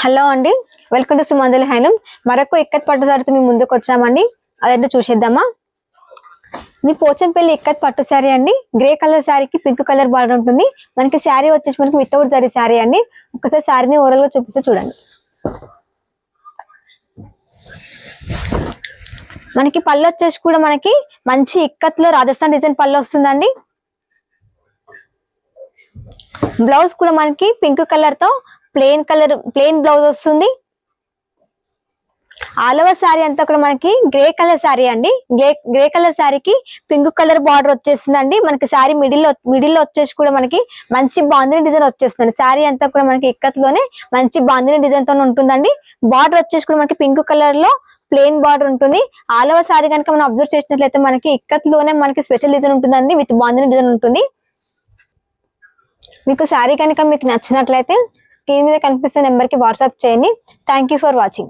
Hello అండి, welcome to Sumanjali handloom. మరొక ఇక్కత్ పట్టు సారీతో మీ ముందుకు వచ్చామండి. అదేంటో చూసేద్దామా. మీ పోచంపల్లి ఇక్కత్ పట్టు శారీ అండి. గ్రే కలర్ శారీకి పింక్ కలర్ బార్డర్ ఉంటుంది. మనకి శారీ వచ్చేసి మనకి వితౌట్ జరీ శారీ అండి. ఒకసారి శారీని ఓవరాల్ గా చూపిస్తే చూడండి. మనకి పళ్ళు వచ్చేసి కూడా మనకి మంచి ఇక్కత్ లో రాజస్థాన్ డిజైన్ పళ్ళు వస్తుందండి. బ్లౌజ్ కూడా మనకి పింక్ కలర్ తో ప్లెయిన్ బ్లౌజ్ వస్తుంది. ఆల్ ఓవర్ శారీ అంతా కూడా మనకి గ్రే కలర్ శారీ అండి. గ్రే కలర్ శారీకి పింక్ కలర్ బార్డర్ వచ్చేస్తుందండి. మనకి శారీ మిడిల్ వచ్చేసి కూడా మనకి మంచి బాందిని డిజైన్ వచ్చేస్తుంది. శారీ అంతా కూడా మనకి ఇక్కత్ లోనే మంచి బాందిని డిజైన్ తో ఉంటుందండి. బార్డర్ వచ్చేసి కూడా మనకి పింక్ కలర్ లో ప్లెయిన్ బార్డర్ ఉంటుంది. ఆల్ ఓవర్ శారీ కనుక మనం అబ్జర్వ్ చేసినట్లయితే మనకి ఇక్కత్ లోనే మనకి స్పెషల్ డిజైన్ ఉంటుందండి. విత్ బాందిని డిజైన్ ఉంటుంది. మీకు శారీ కనుక మీకు నచ్చినట్లయితే స్క్రీన్ మీద కనిపిస్తున్న నెంబర్ కి వాట్సాప్ చేయండి. Thank you for watching.